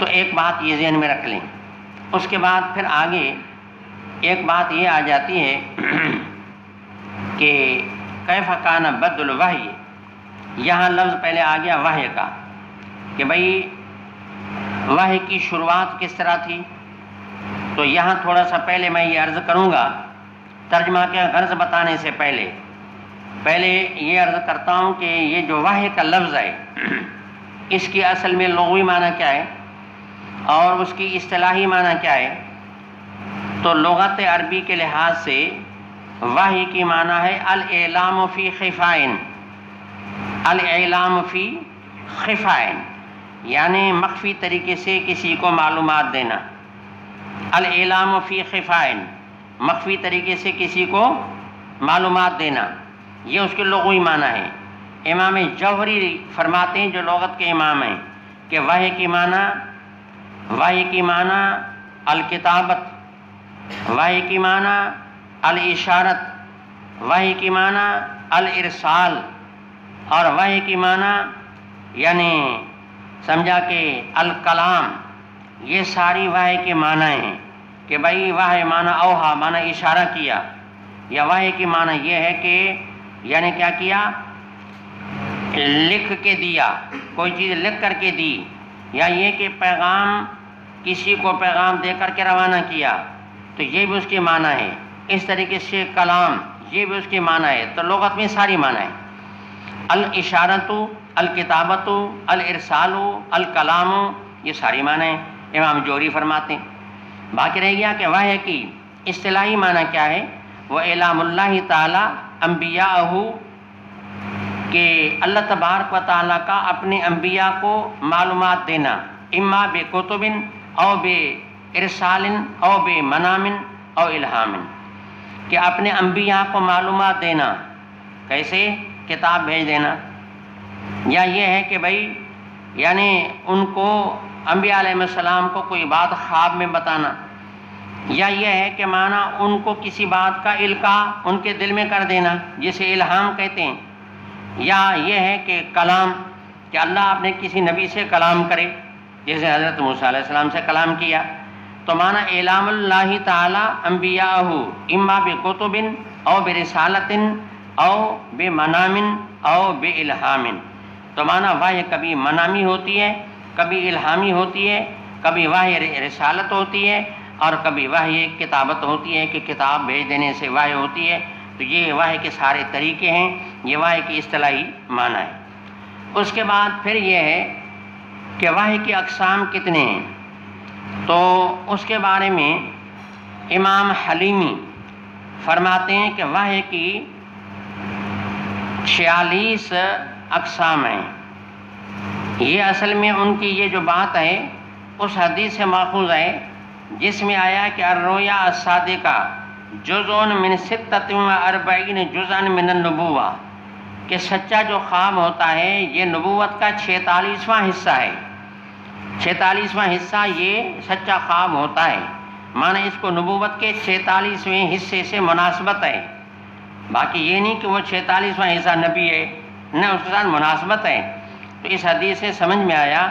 تو ایک بات یہ ذہن میں رکھ لیں. اس کے بعد پھر آگے ایک بات یہ آ جاتی ہے کہ کیف کان بدء الوحی. یہاں لفظ پہلے آ گیا وحی کا کہ بھئی وحی کی شروعات کس طرح تھی. تو یہاں تھوڑا سا پہلے میں یہ عرض کروں گا ترجمہ کے غرض بتانے سے پہلے یہ عرض کرتا ہوں کہ یہ جو وحی کا لفظ ہے اس کی اصل میں لغوی معنی کیا ہے اور اس کی اصطلاحی معنی کیا ہے. تو لغت عربی کے لحاظ سے وحی کی معنی ہے الاعلام فی خفائن. الاعلام فی خفائن یعنی مخفی طریقے سے کسی کو معلومات دینا. الاعلام فی خفائن مخفی طریقے سے کسی کو معلومات دینا، یہ اس کے لغوی معنی ہے. امام جوہری فرماتے ہیں جو لغت کے امام ہیں کہ وحی کی معنی الکتابت، وحی کی معنی الاشارت، وحی کی معنی الارسال، اور وحی کی معنی یعنی سمجھا کہ الکلام. یہ ساری وحی کے معنی ہیں کہ بھائی وحی معنی اوہا معنی اشارہ کیا، یا وحی کی معنی یہ ہے کہ یعنی کیا کیا، لکھ کے دیا، کوئی چیز لکھ کر کے دی، یا یہ کہ پیغام کسی کو پیغام دے کر کے روانہ کیا، تو یہ بھی اس کے معنی ہے. اس طریقے سے کلام یہ بھی اس کے معنی ہے. تو لغت میں ساری معنی ہے، الاشارت، الکتابت، الارسال، الکلام، یہ ساری معنی ہیں امام جوہری فرماتے ہیں. باقی رہ گیا کہ وحی کی اصطلاحی معنی کیا ہے. وہ اعلام اللہ تعالی انبیاءہ، کہ اللہ تبارک و تعالیٰ کا اپنے انبیاء کو معلومات دینا، اما بکتب او بارسال او بمنام او الہام، کہ اپنے انبیاء کو معلومات دینا. کیسے؟ کتاب بھیج دینا، یا یہ ہے کہ بھائی یعنی ان کو انبیاء علیہ السلام کو کوئی بات خواب میں بتانا، یا یہ ہے کہ معنی ان کو کسی بات کا القاء ان کے دل میں کر دینا جسے الہام کہتے ہیں. یا یہ ہے کہ کلام، کہ اللہ اپنے کسی نبی سے کلام کرے جیسے حضرت موسیٰ علیہ السلام سے کلام کیا. تو معنی اعلام اللہ تعالی انبیاءہ اما بکتب او برسالت او بمنام او بالہام. تو معنی وحی کبھی منامی ہوتی ہے، کبھی الہامی ہوتی ہے، کبھی وحی رسالت ہوتی ہے، اور کبھی وحی کتابت ہوتی ہے کہ کتاب بھیج دینے سے وحی ہوتی ہے. تو یہ وحی کے سارے طریقے ہیں، یہ وحی کی اصطلاحی معنی ہے. اس کے بعد پھر یہ ہے کہ وحی کی اقسام کتنے ہیں. تو اس کے بارے میں امام حلیمی فرماتے ہیں کہ وحی کی 46 اقسام ہیں. یہ اصل میں ان کی یہ جو بات ہے اس حدیث سے ماخوذ ہے جس میں آیا کہ الرؤیا الصادقہ جزء من 46 جزءا من النبوہ، کہ سچا جو خواب ہوتا ہے یہ نبوت کا 46واں حصہ ہے. 46واں حصہ یہ سچا خواب ہوتا ہے، معنی اس کو نبوت کے 46ویں حصے سے مناسبت ہے. باقی یہ نہیں کہ وہ 46واں حصہ نبی ہے، نہ اس کے ساتھ مناسبت ہے. تو اس حدیث سے سمجھ میں آیا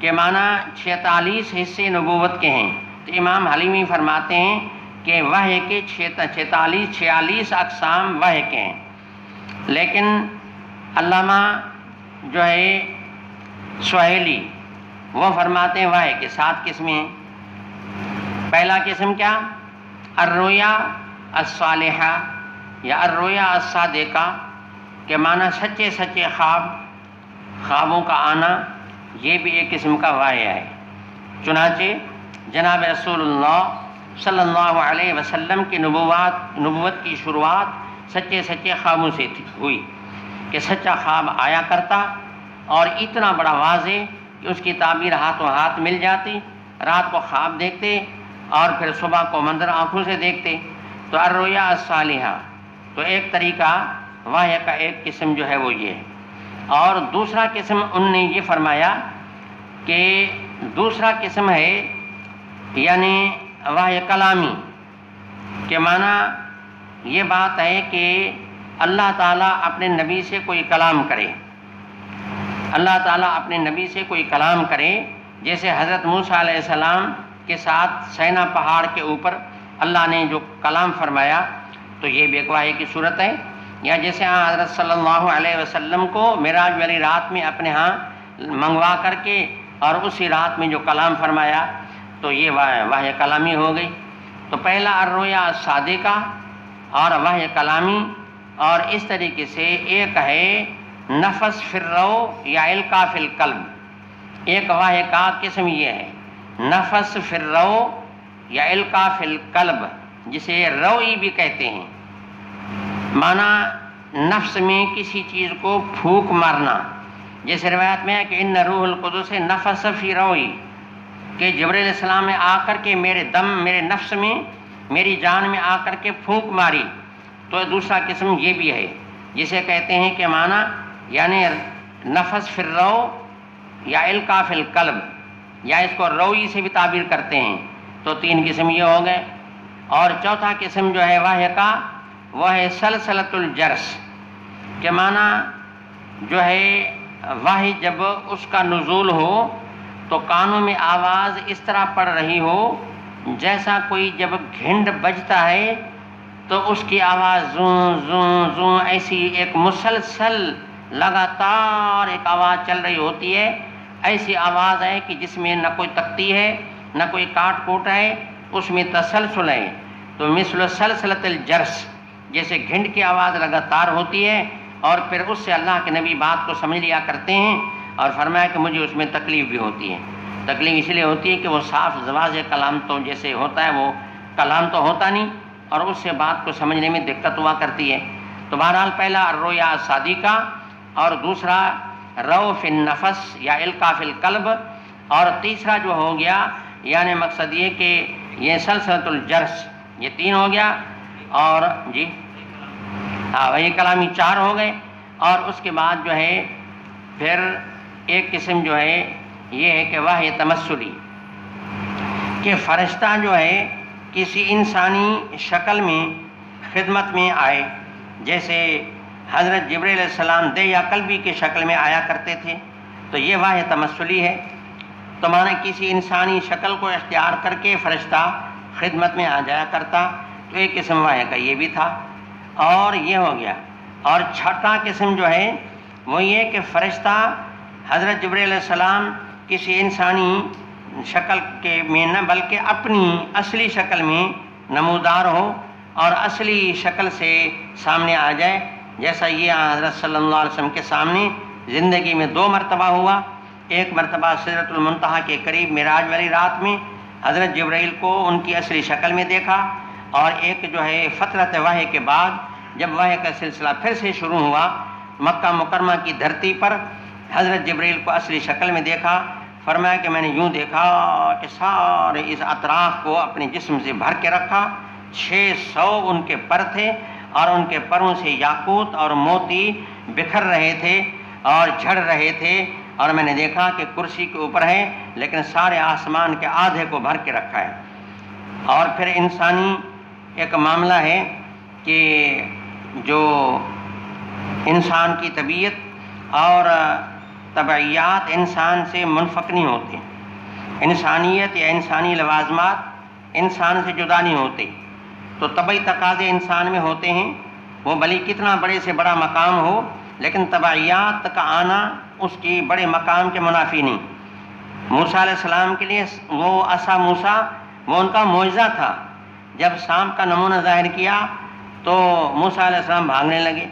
کہ معنی 46 حصے نبوت کے ہیں. تو امام حلیمی فرماتے ہیں کہ وحی کے 46 اقسام وحی کے ہیں. لیکن علامہ جو ہے سہیلی وہ فرماتے ہیں وحی کے 7 قسمیں ہیں. پہلا قسم کیا؟ الرؤیا الصالحہ یا الرؤیا الصادقہ، کہ معنی سچے سچے خوابوں کا آنا، یہ بھی ایک قسم کا وحی ہے. چنانچہ جناب رسول اللہ صلی اللہ علیہ وسلم کی نبوت کی شروعات سچے سچے خوابوں سے ہوئی، کہ سچا خواب آیا کرتا اور اتنا بڑا واضح کہ اس کی تعبیر ہاتھوں ہاتھ مل جاتی. رات کو خواب دیکھتے اور پھر صبح کو منظر آنکھوں سے دیکھتے. تو الرؤیا الصالحہ تو ایک طریقہ وحی کا ایک قسم جو ہے وہ یہ ہے. اور دوسرا قسم ان نے یہ فرمایا کہ دوسرا قسم ہے یعنی وحی کلامی، کہ معنی یہ بات ہے کہ اللہ تعالیٰ اپنے نبی سے کوئی کلام کرے، اللہ تعالیٰ اپنے نبی سے کوئی کلام کرے جیسے حضرت موسیٰ علیہ السلام کے ساتھ سینا پہاڑ کے اوپر اللہ نے جو کلام فرمایا، تو یہ بھی ایک واحد کی صورت ہے۔ یا جیسے حضرت صلی اللہ علیہ وسلم کو معراج والی رات میں اپنے ہاں منگوا کر کے اور اسی رات میں جو کلام فرمایا، تو یہ وحی کلامی ہو گئی۔ تو پہلا الرؤیا الصادقہ اور وحی کلامی، اور اس طریقے سے ایک ہے نفس فی الرؤ یا القاء فی القلب۔ ایک وحی کا قسم یہ ہے نفس فی الرؤ یا القاء فی القلب، جسے روئی بھی کہتے ہیں، معنی نفس میں کسی چیز کو پھونک مارنا۔ جیسے روایت میں ہے کہ ان روح القدس نفس فی روئی، کہ جبرائیل علیہ السلام نے آ کر کے میرے دم، میرے نفس میں، میری جان میں آ کر کے پھونک ماری۔ تو دوسرا قسم یہ بھی ہے جسے کہتے ہیں کہ معنی یعنی نفس فی الرؤ یا القاء فی القلب، یا اس کو روئی سے بھی تعبیر کرتے ہیں۔ تو تین قسم یہ ہو گئے۔ اور چوتھا قسم جو ہے وحی کا، وہ ہے سلسلۃ الجرس، کہ معنی جو ہے وحی جب اس کا نزول ہو تو کانوں میں آواز اس طرح پڑ رہی ہو جیسا کوئی جب گھنٹ بجتا ہے تو اس کی آواز زوں زوں زوں، ایسی ایک مسلسل لگاتار ایک آواز چل رہی ہوتی ہے۔ ایسی آواز ہے کہ جس میں نہ کوئی تکتی ہے نہ کوئی کاٹ کوٹ ہے، اس میں تسلسل ہے۔ تو مثل سلسلۃ الجرس، جیسے گھنٹ کی آواز لگاتار ہوتی ہے، اور پھر اس سے اللہ کے نبی بات کو سمجھ لیا کرتے ہیں، اور فرمایا کہ مجھے اس میں تکلیف بھی ہوتی ہے۔ تکلیف اس لیے ہوتی ہے کہ وہ صاف واضح کلام تو جیسے ہوتا ہے وہ کلام تو ہوتا نہیں، اور اس سے بات کو سمجھنے میں دقت ہوا کرتی ہے۔ تو بہرحال پہلا الرؤیا الصادقہ، اور دوسرا رو فی النفس یا القاء فی القلب، اور تیسرا جو ہو گیا یعنی مقصد یہ کہ یہ سلسلۃ الجرس، یہ تین ہو گیا۔ اور جی ہاں وہی کلامی چار ہو گئے۔ اور اس کے بعد جو ہے پھر ایک قسم جو ہے یہ ہے کہ وحی تمثلی، کہ فرشتہ جو ہے کسی انسانی شکل میں خدمت میں آئے، جیسے حضرت جبرائیل علیہ السلام دیا قلبی کی شکل میں آیا کرتے تھے، تو یہ وحی تمثلی ہے۔ تو معنی کسی انسانی شکل کو اختیار کر کے فرشتہ خدمت میں آ جایا کرتا، تو ایک قسم وحی کا یہ بھی تھا، اور یہ ہو گیا۔ اور چھٹا قسم جو ہے وہ یہ کہ فرشتہ حضرت جبرائیل علیہ السلام کسی انسانی شکل کے میں نہ بلکہ اپنی اصلی شکل میں نمودار ہو اور اصلی شکل سے سامنے آ جائے، جیسا یہ حضرت صلی اللہ علیہ وسلم کے سامنے زندگی میں 2 مرتبہ ہوا۔ ایک مرتبہ سدرۃ المنتہا کے قریب معراج والی رات میں حضرت جبرائیل کو ان کی اصلی شکل میں دیکھا، اور ایک جو ہے فترت وحی کے بعد جب وحی کا سلسلہ پھر سے شروع ہوا، مکہ مکرمہ کی دھرتی پر حضرت جبرائیل کو اصلی شکل میں دیکھا۔ فرمایا کہ میں نے یوں دیکھا کہ سارے اس اطراف کو اپنے جسم سے بھر کے رکھا، 600 ان کے پر تھے، اور ان کے پروں سے یاقوت اور موتی بکھر رہے تھے اور جھڑ رہے تھے، اور میں نے دیکھا کہ کرسی کے اوپر ہے لیکن سارے آسمان کے آدھے کو بھر کے رکھا ہے۔ اور پھر انسانی ایک معاملہ ہے کہ جو انسان کی طبیعت اور طبعیات انسان سے منفک نہیں ہوتے، انسانیت یا انسانی لوازمات انسان سے جدا نہیں ہوتے، تو طبعی تقاضے انسان میں ہوتے ہیں، وہ بھلی کتنا بڑے سے بڑا مقام ہو لیکن طبعیات کا آنا اس کی بڑے مقام کے منافی نہیں۔ موسیٰ علیہ السلام کے لیے وہ عصا موسیٰ وہ ان کا معجزہ تھا، جب سانپ کا نمونہ ظاہر کیا تو موسیٰ علیہ السلام بھاگنے لگے،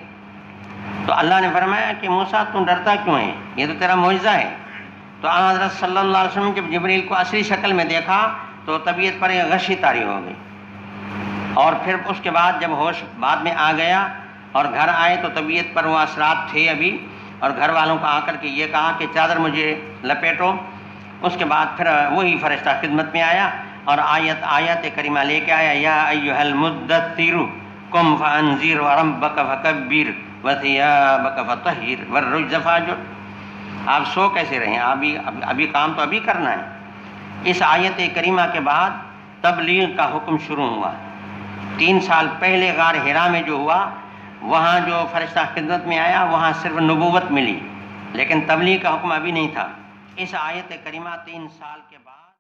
تو اللہ نے فرمایا کہ موسیٰ تم ڈرتا کیوں ہے، یہ تو تیرا معجزہ ہے۔ تو حضرت صلی اللہ علیہ وسلم جب جبریل کو اصلی شکل میں دیکھا تو طبیعت پر ایک غشی طاری ہو گئی، اور پھر اس کے بعد جب ہوش بعد میں آ گیا اور گھر آئے تو طبیعت پر وہ اثرات تھے ابھی، اور گھر والوں کو آ کر کے یہ کہا کہ چادر مجھے لپیٹو۔ اس کے بعد پھر وہی فرشتہ خدمت میں آیا اور آیت کریمہ لے کے آیا، یا ایھا المدثر قم فانذر وربک فکبر وثیابک فطہر والرجز فاہجر۔ آپ سو کیسے رہیں، ابھی کام تو ابھی کرنا ہے۔ اس آیت کریمہ کے بعد تبلیغ کا حکم شروع ہوا۔ 3 سال پہلے غار حرا میں جو ہوا، وہاں جو فرشتہ خدمت میں آیا وہاں صرف نبوت ملی، لیکن تبلیغ کا حکم ابھی نہیں تھا۔ اس آیت کریمہ 3 سال کے بعد